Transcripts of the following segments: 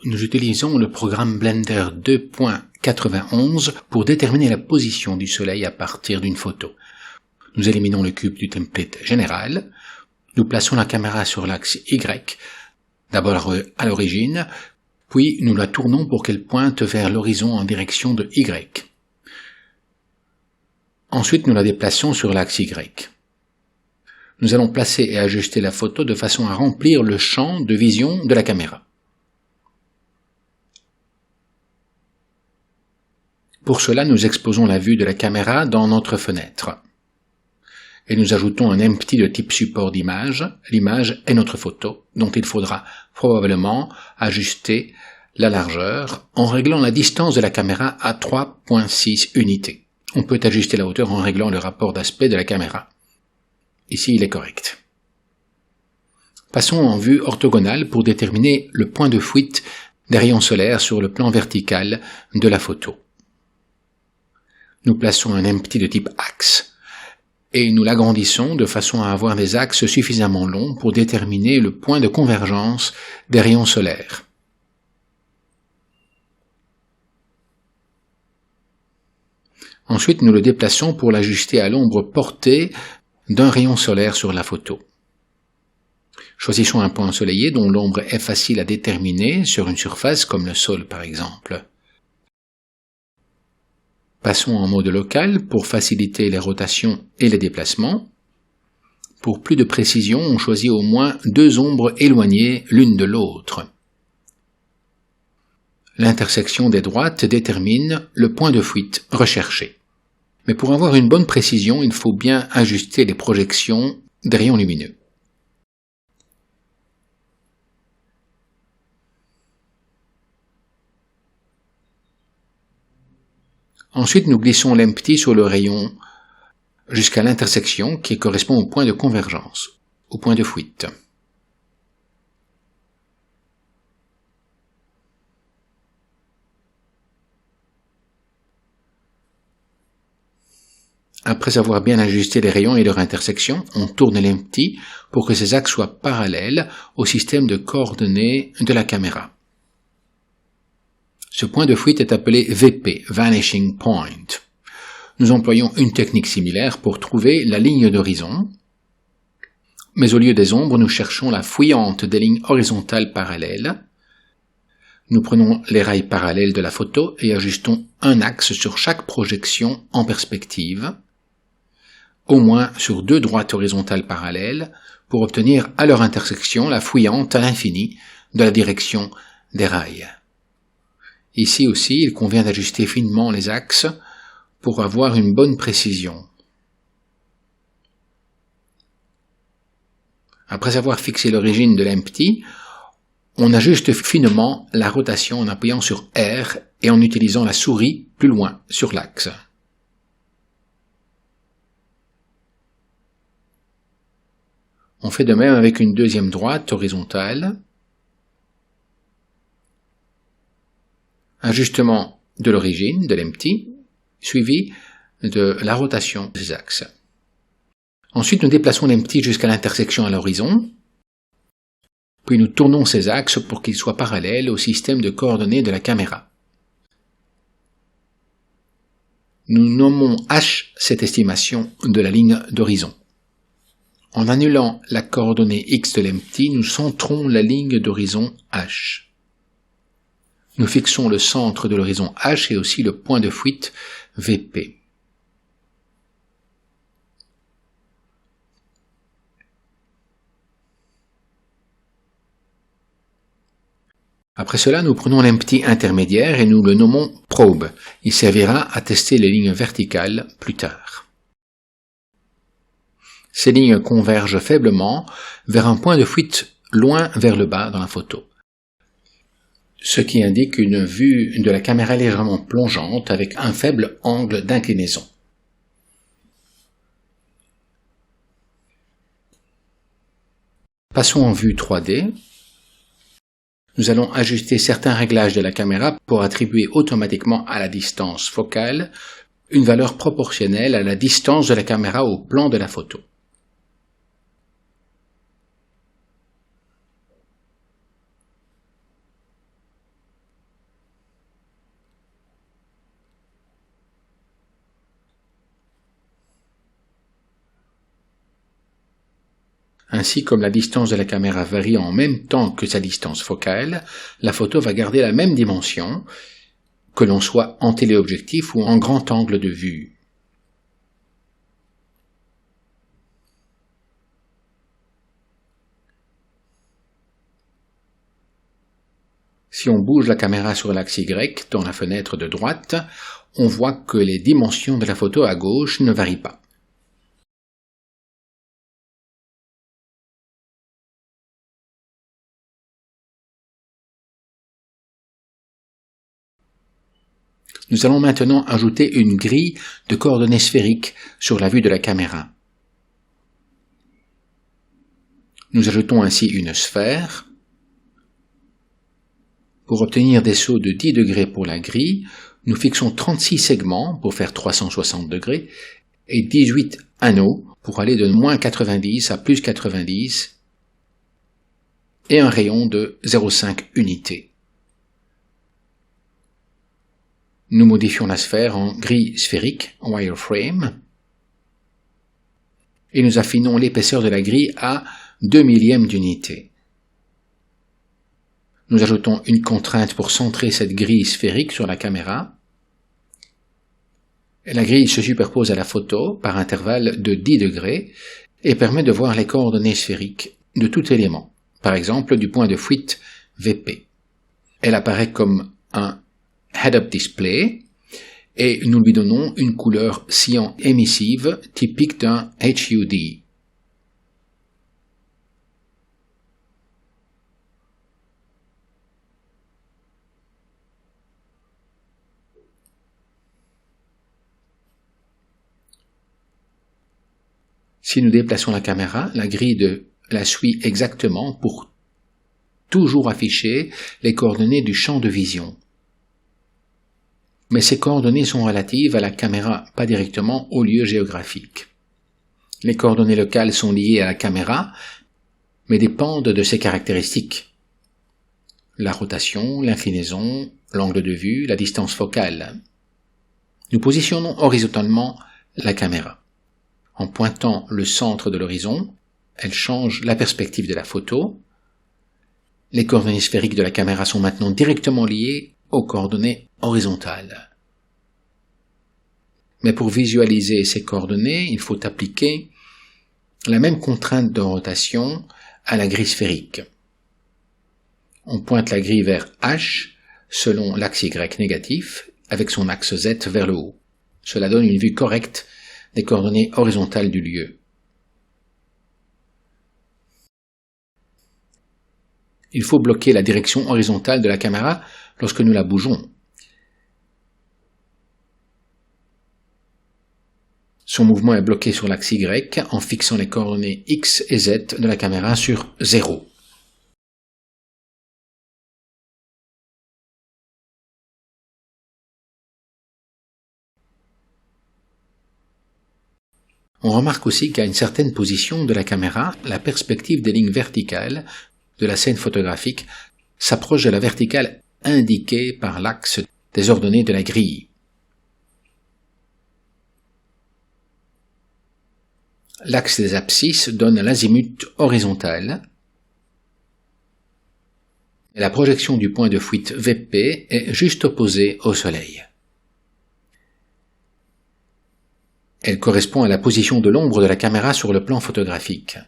nous utilisons le programme Blender 2.91 pour déterminer la position du soleil à partir d'une photo. Nous éliminons le cube du template général, nous plaçons la caméra sur l'axe Y, d'abord à l'origine, puis nous la tournons pour qu'elle pointe vers l'horizon en direction de Y. Ensuite, nous la déplaçons sur l'axe Y. Nous allons placer et ajuster la photo de façon à remplir le champ de vision de la caméra. Pour cela, nous exposons la vue de la caméra dans notre fenêtre. Et nous ajoutons un empty de type support d'image. L'image est notre photo, dont il faudra probablement ajuster la largeur en réglant la distance de la caméra à 3.6 unités. On peut ajuster la hauteur en réglant le rapport d'aspect de la caméra. Ici, il est correct. Passons en vue orthogonale pour déterminer le point de fuite des rayons solaires sur le plan vertical de la photo. Nous plaçons un empty de type axe et nous l'agrandissons de façon à avoir des axes suffisamment longs pour déterminer le point de convergence des rayons solaires. Ensuite, nous le déplaçons pour l'ajuster à l'ombre portée d'un rayon solaire sur la photo. Choisissons un point ensoleillé dont l'ombre est facile à déterminer sur une surface comme le sol par exemple. Passons en mode local pour faciliter les rotations et les déplacements. Pour plus de précision, on choisit au moins 2 ombres éloignées l'une de l'autre. L'intersection des droites détermine le point de fuite recherché. Mais pour avoir une bonne précision, il faut bien ajuster les projections des rayons lumineux. Ensuite, nous glissons l'empty sur le rayon jusqu'à l'intersection qui correspond au point de convergence, au point de fuite. Après avoir bien ajusté les rayons et leur intersection, on tourne l'empty pour que ces axes soient parallèles au système de coordonnées de la caméra. Ce point de fuite est appelé VP, Vanishing Point. Nous employons une technique similaire pour trouver la ligne d'horizon, mais au lieu des ombres, nous cherchons la fouillante des lignes horizontales parallèles. Nous prenons les rails parallèles de la photo et ajustons un axe sur chaque projection en perspective, au moins sur 2 droites horizontales parallèles, pour obtenir à leur intersection la fouillante à l'infini de la direction des rails. Ici aussi, il convient d'ajuster finement les axes pour avoir une bonne précision. Après avoir fixé l'origine de l'empty, on ajuste finement la rotation en appuyant sur R et en utilisant la souris plus loin sur l'axe. On fait de même avec une deuxième droite horizontale. Ajustement de l'origine de l'empty, suivi de la rotation des axes. Ensuite, nous déplaçons l'empty jusqu'à l'intersection à l'horizon, puis nous tournons ces axes pour qu'ils soient parallèles au système de coordonnées de la caméra. Nous nommons H cette estimation de la ligne d'horizon. En annulant la coordonnée X de l'empty, nous centrons la ligne d'horizon H. Nous fixons le centre de l'horizon H et aussi le point de fuite VP. Après cela, nous prenons l'empty intermédiaire et nous le nommons Probe. Il servira à tester les lignes verticales plus tard. Ces lignes convergent faiblement vers un point de fuite loin vers le bas dans la photo, ce qui indique une vue de la caméra légèrement plongeante avec un faible angle d'inclinaison. Passons en vue 3D. Nous allons ajuster certains réglages de la caméra pour attribuer automatiquement à la distance focale une valeur proportionnelle à la distance de la caméra au plan de la photo. Ainsi, comme la distance de la caméra varie en même temps que sa distance focale, la photo va garder la même dimension, que l'on soit en téléobjectif ou en grand angle de vue. Si on bouge la caméra sur l'axe Y dans la fenêtre de droite, on voit que les dimensions de la photo à gauche ne varient pas. Nous allons maintenant ajouter une grille de coordonnées sphériques sur la vue de la caméra. Nous ajoutons ainsi une sphère. Pour obtenir des sauts de 10 degrés pour la grille, nous fixons 36 segments pour faire 360 degrés et 18 anneaux pour aller de moins 90 à plus 90 et un rayon de 0,5 unités. Nous modifions la sphère en grille sphérique, wireframe, et nous affinons l'épaisseur de la grille à 2 millièmes d'unité. Nous ajoutons une contrainte pour centrer cette grille sphérique sur la caméra. La grille se superpose à la photo par intervalle de 10 degrés et permet de voir les coordonnées sphériques de tout élément, par exemple du point de fuite VP. Elle apparaît comme un head-up display et nous lui donnons une couleur cyan émissive typique d'un HUD. Si nous déplaçons la caméra, la grille la suit exactement pour toujours afficher les coordonnées du champ de vision. Mais ces coordonnées sont relatives à la caméra, pas directement au lieu géographique. Les coordonnées locales sont liées à la caméra, mais dépendent de ses caractéristiques. La rotation, l'inclinaison, l'angle de vue, la distance focale. Nous positionnons horizontalement la caméra. En pointant le centre de l'horizon, elle change la perspective de la photo. Les coordonnées sphériques de la caméra sont maintenant directement liées aux coordonnées horizontales. Mais pour visualiser ces coordonnées, il faut appliquer la même contrainte de rotation à la grille sphérique. On pointe la grille vers H selon l'axe Y négatif avec son axe Z vers le haut. Cela donne une vue correcte des coordonnées horizontales du lieu. Il faut bloquer la direction horizontale de la caméra lorsque nous la bougeons. Son mouvement est bloqué sur l'axe Y en fixant les coordonnées X et Z de la caméra sur 0. On remarque aussi qu'à une certaine position de la caméra, la perspective des lignes verticales de la scène photographique s'approche de la verticale indiquée par l'axe des ordonnées de la grille. L'axe des abscisses donne l'azimut horizontal et la projection du point de fuite VP est juste opposée au Soleil. Elle correspond à la position de l'ombre de la caméra sur le plan photographique.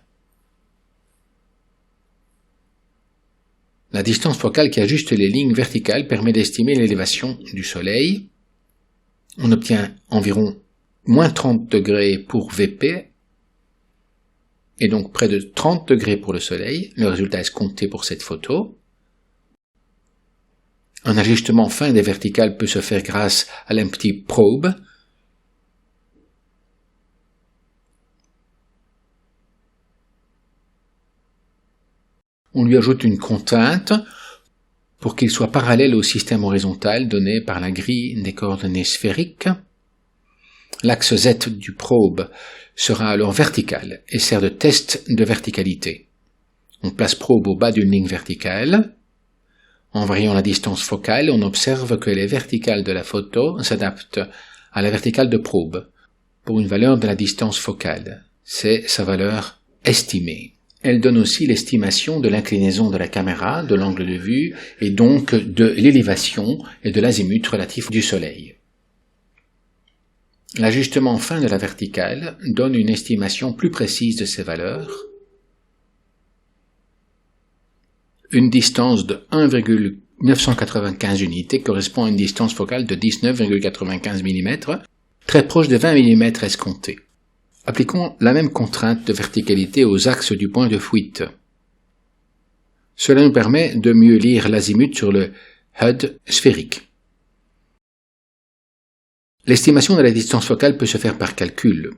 La distance focale qui ajuste les lignes verticales permet d'estimer l'élévation du Soleil. On obtient environ moins 30 degrés pour VP et donc près de 30 degrés pour le Soleil. Le résultat est escompté pour cette photo. Un ajustement fin des verticales peut se faire grâce à l'Empty Probe. On lui ajoute une contrainte pour qu'il soit parallèle au système horizontal donné par la grille des coordonnées sphériques. L'axe Z du probe sera alors vertical et sert de test de verticalité. On place probe au bas d'une ligne verticale. En variant la distance focale, on observe que les verticales de la photo s'adaptent à la verticale de probe pour une valeur de la distance focale. C'est sa valeur estimée. Elle donne aussi l'estimation de l'inclinaison de la caméra, de l'angle de vue et donc de l'élévation et de l'azimut relatif du Soleil. L'ajustement fin de la verticale donne une estimation plus précise de ces valeurs. Une distance de 1,995 unités correspond à une distance focale de 19,95 mm, très proche de 20 mm escomptés. Appliquons la même contrainte de verticalité aux axes du point de fuite. Cela nous permet de mieux lire l'azimut sur le HUD sphérique. L'estimation de la distance focale peut se faire par calcul.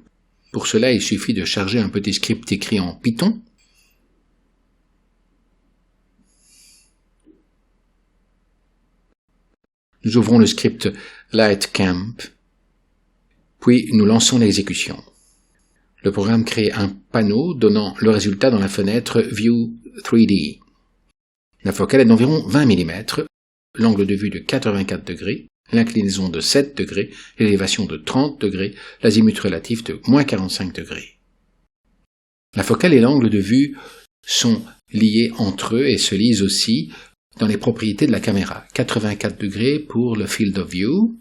Pour cela, il suffit de charger un petit script écrit en Python. Nous ouvrons le script LightCamp, puis nous lançons l'exécution. Le programme crée un panneau donnant le résultat dans la fenêtre View 3D. La focale est d'environ 20 mm, l'angle de vue de 84 degrés, l'inclinaison de 7 degrés, l'élévation de 30 degrés, l'azimut relatif de moins 45 degrés. La focale et l'angle de vue sont liés entre eux et se lisent aussi dans les propriétés de la caméra. 84 degrés pour le field of view,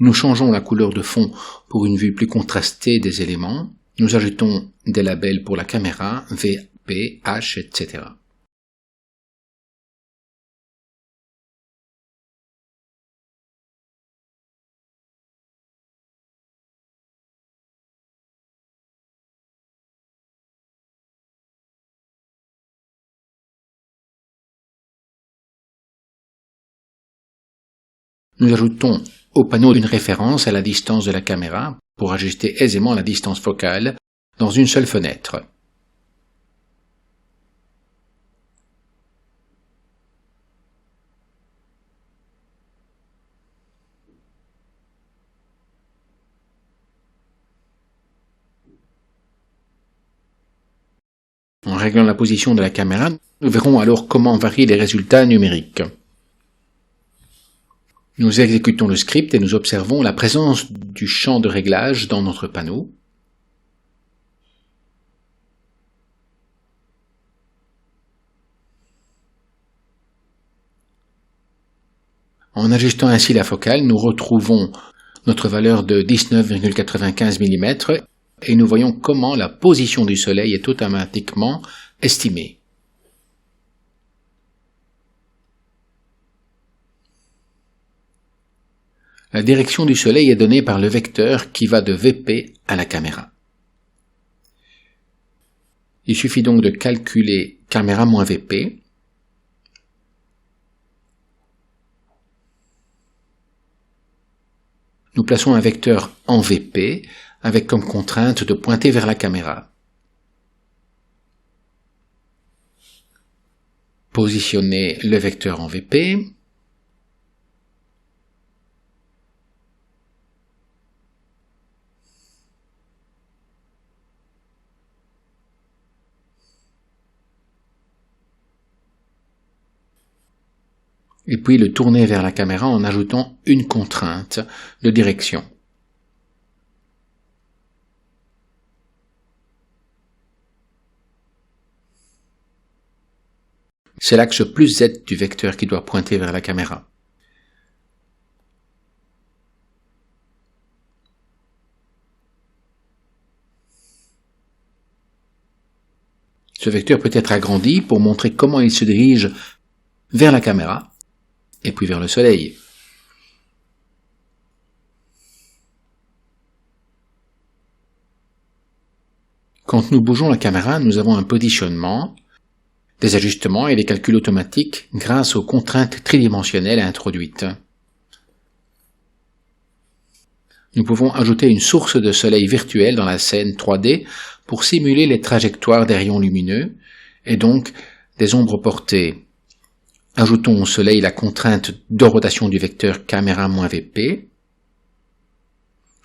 nous changeons la couleur de fond pour une vue plus contrastée des éléments. Nous ajoutons des labels pour la caméra, V, P, H, etc. Nous ajoutons au panneau une référence à la distance de la caméra pour ajuster aisément la distance focale dans une seule fenêtre. En réglant la position de la caméra, nous verrons alors comment varient les résultats numériques. Nous exécutons le script et nous observons la présence du champ de réglage dans notre panneau. En ajustant ainsi la focale, nous retrouvons notre valeur de 19,95 mm et nous voyons comment la position du Soleil est automatiquement estimée. La direction du Soleil est donnée par le vecteur qui va de VP à la caméra. Il suffit donc de calculer caméra moins VP. Nous plaçons un vecteur en VP avec comme contrainte de pointer vers la caméra. Positionnez le vecteur en VP. Et puis le tourner vers la caméra en ajoutant une contrainte de direction. C'est l'axe plus Z du vecteur qui doit pointer vers la caméra. Ce vecteur peut être agrandi pour montrer comment il se dirige vers la caméra et puis vers le Soleil. Quand nous bougeons la caméra, nous avons un positionnement, des ajustements et des calculs automatiques grâce aux contraintes tridimensionnelles introduites. Nous pouvons ajouter une source de soleil virtuelle dans la scène 3D pour simuler les trajectoires des rayons lumineux et donc des ombres portées. Ajoutons au soleil la contrainte de rotation du vecteur caméra-VP.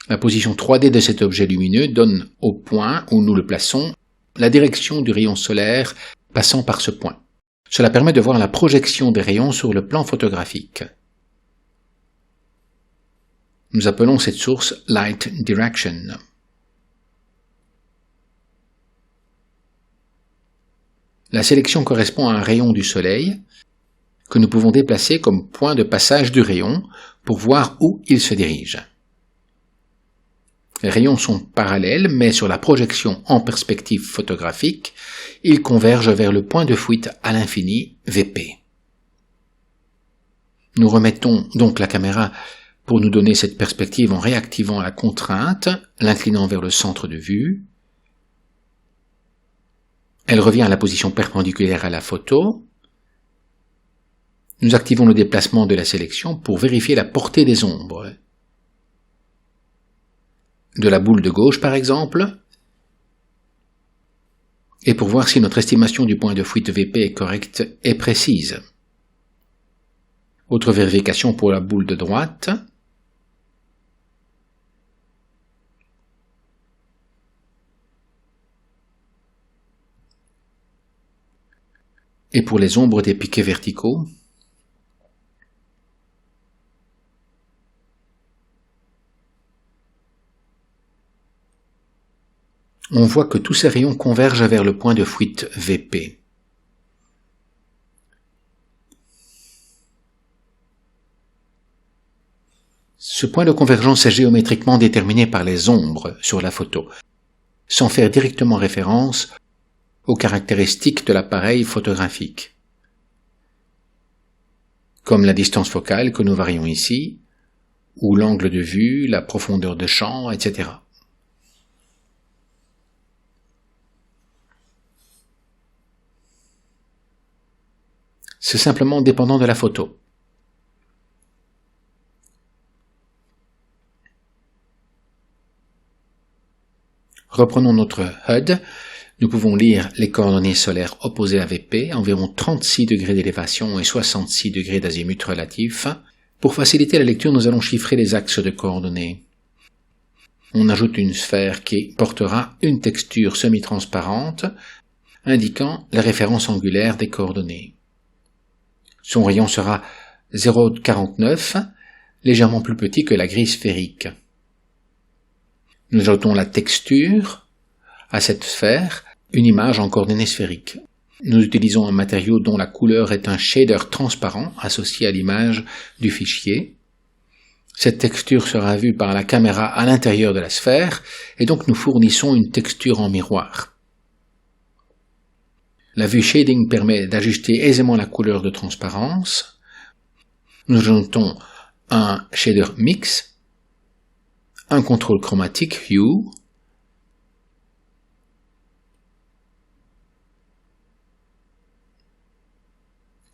La position 3D de cet objet lumineux donne au point où nous le plaçons la direction du rayon solaire passant par ce point. Cela permet de voir la projection des rayons sur le plan photographique. Nous appelons cette source Light Direction. La sélection correspond à un rayon du soleil que nous pouvons déplacer comme point de passage du rayon pour voir où il se dirige. Les rayons sont parallèles, mais sur la projection en perspective photographique, ils convergent vers le point de fuite à l'infini VP. Nous remettons donc la caméra pour nous donner cette perspective en réactivant la contrainte, l'inclinant vers le centre de vue. Elle revient à la position perpendiculaire à la photo. Nous activons le déplacement de la sélection pour vérifier la portée des ombres. De la boule de gauche par exemple, et pour voir si notre estimation du point de fuite VP est correcte et précise. Autre vérification pour la boule de droite. Et pour les ombres des piquets verticaux. On voit que tous ces rayons convergent vers le point de fuite VP. Ce point de convergence est géométriquement déterminé par les ombres sur la photo, sans faire directement référence aux caractéristiques de l'appareil photographique, comme la distance focale que nous varions ici, ou l'angle de vue, la profondeur de champ, etc. C'est simplement dépendant de la photo. Reprenons notre HUD. Nous pouvons lire les coordonnées solaires opposées à VP, environ 36 degrés d'élévation et 66 degrés d'azimut relatif. Pour faciliter la lecture, nous allons chiffrer les axes de coordonnées. On ajoute une sphère qui portera une texture semi-transparente, indiquant la référence angulaire des coordonnées. Son rayon sera 0,49, légèrement plus petit que la grille sphérique. Nous ajoutons la texture à cette sphère, une image en coordonnées sphériques. Nous utilisons un matériau dont la couleur est un shader transparent associé à l'image du fichier. Cette texture sera vue par la caméra à l'intérieur de la sphère et donc nous fournissons une texture en miroir. La vue shading permet d'ajuster aisément la couleur de transparence. Nous ajoutons un shader mix, un contrôle chromatique hue,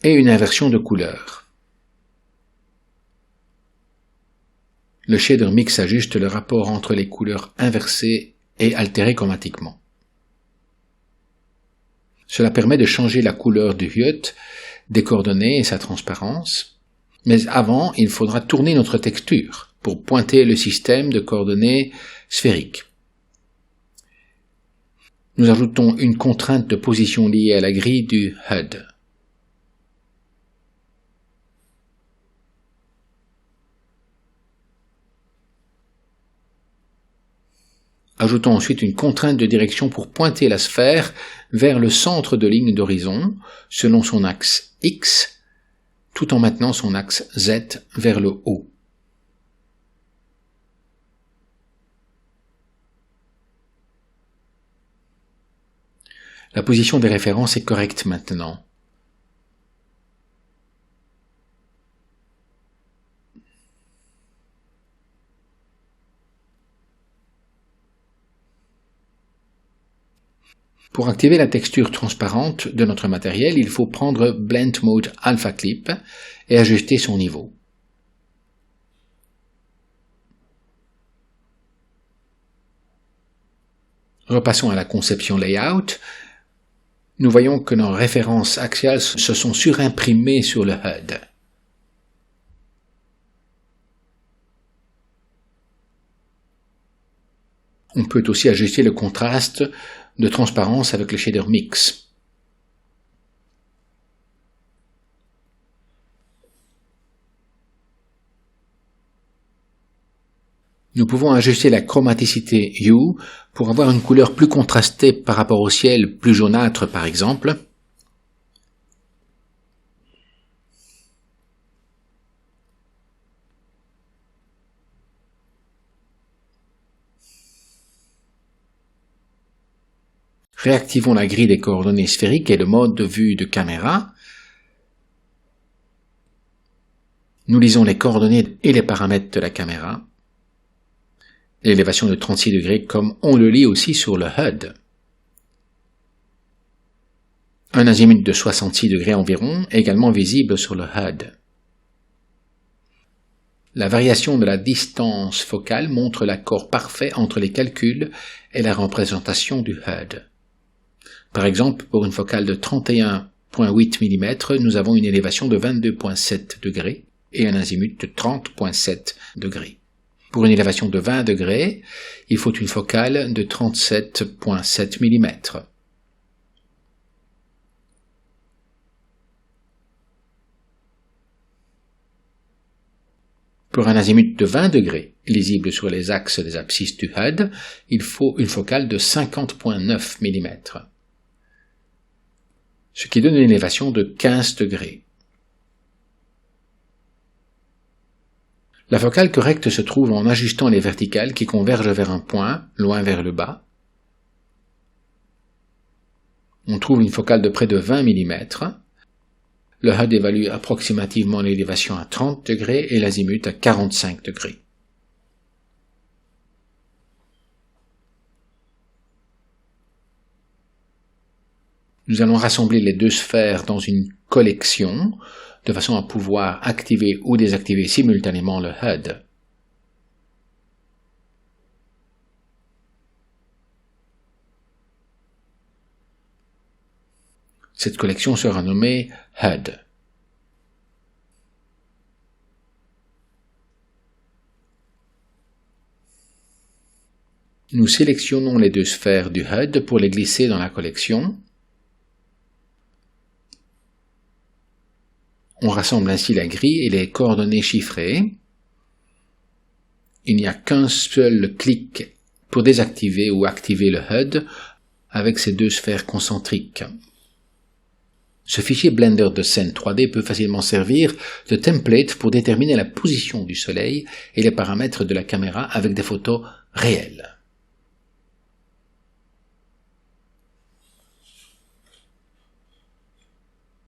et une inversion de couleur. Le shader mix ajuste le rapport entre les couleurs inversées et altérées chromatiquement. Cela permet de changer la couleur du HUD, des coordonnées et sa transparence, mais avant, il faudra tourner notre texture pour pointer le système de coordonnées sphériques. Nous ajoutons une contrainte de position liée à la grille du HUD. Ajoutons ensuite une contrainte de direction pour pointer la sphère vers le centre de ligne d'horizon, selon son axe X, tout en maintenant son axe Z vers le haut. La position des références est correcte maintenant. Pour activer la texture transparente de notre matériel, il faut prendre Blend Mode Alpha Clip et ajuster son niveau. Repassons à la conception layout. Nous voyons que nos références axiales se sont surimprimées sur le HUD. On peut aussi ajuster le contraste de transparence avec le shader mix. Nous pouvons ajuster la chromaticité Hue pour avoir une couleur plus contrastée par rapport au ciel, plus jaunâtre par exemple. Réactivons la grille des coordonnées sphériques et le mode de vue de caméra. Nous lisons les coordonnées et les paramètres de la caméra. L'élévation de 36 degrés comme on le lit aussi sur le HUD. Un azimut de 66 degrés environ, également visible sur le HUD. La variation de la distance focale montre l'accord parfait entre les calculs et la représentation du HUD. Par exemple, pour une focale de 31,8 mm, nous avons une élévation de 22,7 degrés et un azimut de 30,7 degrés. Pour une élévation de 20 degrés, il faut une focale de 37,7 mm. Pour un azimut de 20 degrés, lisible sur les axes des abscisses du HUD, il faut une focale de 50,9 mm, ce qui donne une élévation de 15 degrés. La focale correcte se trouve en ajustant les verticales qui convergent vers un point, loin vers le bas. On trouve une focale de près de 20 mm. Le HUD évalue approximativement l'élévation à 30 degrés et l'azimut à 45 degrés. Nous allons rassembler les deux sphères dans une collection, de façon à pouvoir activer ou désactiver simultanément le HUD. Cette collection sera nommée HUD. Nous sélectionnons les deux sphères du HUD pour les glisser dans la collection. On rassemble ainsi la grille et les coordonnées chiffrées. Il n'y a qu'un seul clic pour désactiver ou activer le HUD avec ces deux sphères concentriques. Ce fichier Blender de scène 3D peut facilement servir de template pour déterminer la position du soleil et les paramètres de la caméra avec des photos réelles.